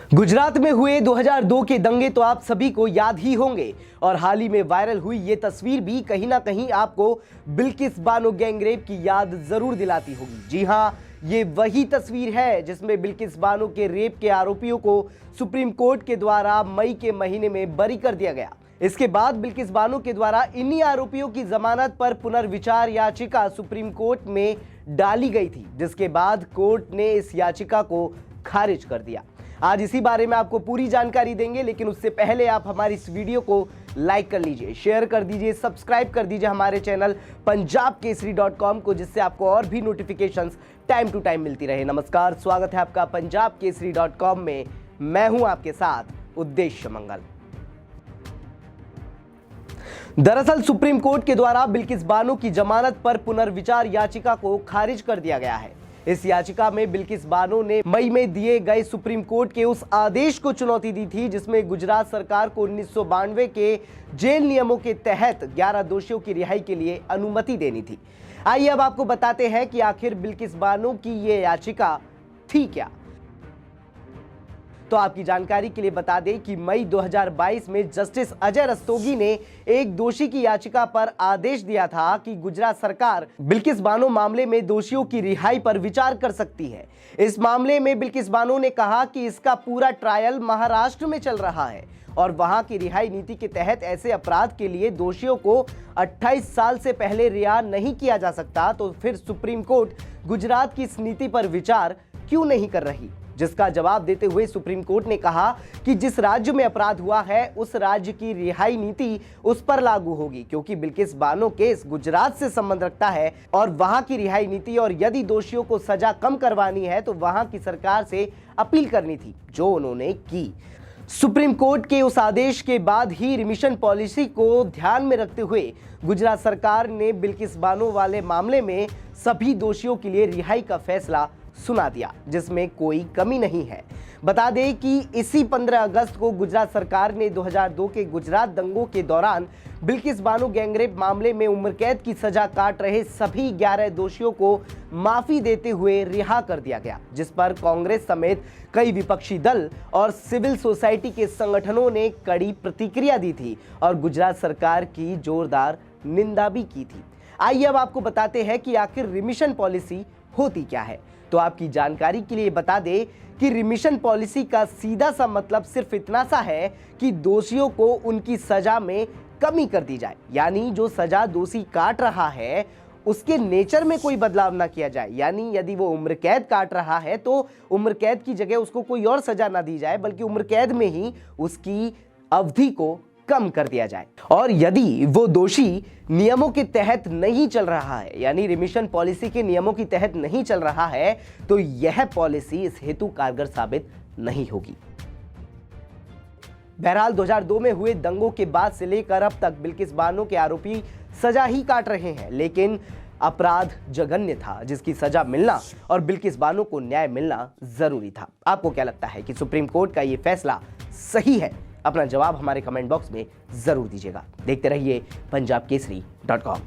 गुजरात में हुए 2002 के दंगे तो आप सभी को याद ही होंगे और हाल ही में वायरल हुई ये तस्वीर भी कहीं ना कहीं आपको बिल्किस बानो गैंगरेप की याद जरूर दिलाती होगी। जी हां, ये वही तस्वीर है जिसमें बिल्किस बानो के रेप के आरोपियों को सुप्रीम कोर्ट के द्वारा मई के महीने में बरी कर दिया गया। इसके बाद बिल्किस बानो के द्वारा इन्हीं आरोपियों की जमानत पर पुनर्विचार याचिका सुप्रीम कोर्ट में डाली गई थी, जिसके बाद कोर्ट ने इस याचिका को खारिज कर दिया। आज इसी बारे में आपको पूरी जानकारी देंगे, लेकिन उससे पहले आप हमारी इस वीडियो को लाइक कर लीजिए, शेयर कर दीजिए, सब्सक्राइब कर दीजिए हमारे चैनल punjabkesari.com को, जिससे आपको और भी नोटिफिकेशंस टाइम टू टाइम मिलती रहे। नमस्कार, स्वागत है आपका punjabkesari.com में। मैं हूं आपके साथ उद्देश्य मंगल। दरअसल सुप्रीम कोर्ट के द्वारा बिल्किस बानो की जमानत पर पुनर्विचार याचिका को खारिज कर दिया गया है। इस याचिका में बिल्किस बानो ने मई में दिए गए सुप्रीम कोर्ट के उस आदेश को चुनौती दी थी जिसमें गुजरात सरकार को 1992 के जेल नियमों के तहत 11 दोषियों की रिहाई के लिए अनुमति देनी थी। आइए अब आपको बताते हैं कि आखिर बिल्किस बानो की ये याचिका थी क्या। तो आपकी जानकारी के लिए बता दें कि मई 2022 में जस्टिस अजय रस्तोगी ने एक दोषी की याचिका पर आदेश दिया था कि गुजरात सरकार बिल्किस बानो मामले में दोषियों की रिहाई पर विचार कर सकती है। इस मामले में बिल्किस बानो ने कहा कि इसका पूरा ट्रायल महाराष्ट्र में चल रहा है और वहां की रिहाई नीति के तहत ऐसे अपराध के लिए दोषियों को 28 साल से पहले रिहा नहीं किया जा सकता। तो फिर सुप्रीम कोर्ट गुजरात की इस नीति पर विचार क्यों नहीं कर रही, जिसका जवाब देते हुए सुप्रीम कोर्ट ने कहा कि जिस राज्य में अपराध हुआ है उस राज्य की रिहाई नीति उस पर लागू होगी, क्योंकि बिल्किस बानो केस गुजरात से संबंध रखता है और वहां की रिहाई नीति, और यदि दोषियों को सजा कम करवानी है तो वहां की सरकार से अपील करनी थी, जो उन्होंने की। सुप्रीम कोर्ट के उस आदेश के बाद ही रिमिशन पॉलिसी को ध्यान में रखते हुए गुजरात सरकार ने बिल्किस बानो वाले मामले में सभी दोषियों के लिए रिहाई का फैसला सुना दिया, जिसमें कोई कमी नहीं है। बता दें कि इसी 15 अगस्त को गुजरात सरकार ने 2002 के गुजरात दंगों के दौरान बिल्किस बानो गैंगरेप मामले में उम्र कैद की सजा काट रहे सभी 11 दोषियों को माफी देते हुए रिहा कर दिया गया, जिस पर कांग्रेस समेत कई विपक्षी दल और सिविल सोसाइटी के संगठनों ने कड़ी प्रतिक्रिया दी थी और गुजरात सरकार की जोरदार निंदा भी की थी। आइए अब आपको बताते हैं कि आखिर रिमिशन पॉलिसी होती क्या है। तो आपकी जानकारी के लिए बता दें कि रिमिशन पॉलिसी का सीधा सा मतलब सिर्फ इतना सा है कि दोषियों को उनकी सजा में कमी कर दी जाए, यानी जो सजा दोषी काट रहा है उसके नेचर में कोई बदलाव ना किया जाए। यानी यदि वो उम्र कैद काट रहा है तो उम्र कैद की जगह उसको कोई और सजा ना दी जाए, बल्कि उम्र कैद में ही उसकी अवधि को कम कर दिया जाए। और यदि वो दोषी नियमों के तहत नहीं चल रहा है, यानी रिमिशन पॉलिसी के नियमों के तहत नहीं चल रहा है, तो यह पॉलिसी इस हेतु कारगर साबित नहीं होगी। बहरहाल 2002 में हुए दंगों के बाद से लेकर अब तक बिल्किस बानो के आरोपी सजा ही काट रहे हैं, लेकिन अपराध जघन्य था जिसकी सजा मिलना और बिल्किस बानो को न्याय मिलना जरूरी था। आपको क्या लगता है कि सुप्रीम कोर्ट का यह फैसला सही है? अपना जवाब हमारे कमेंट बॉक्स में जरूर दीजिएगा। देखते रहिए punjabkesari.com।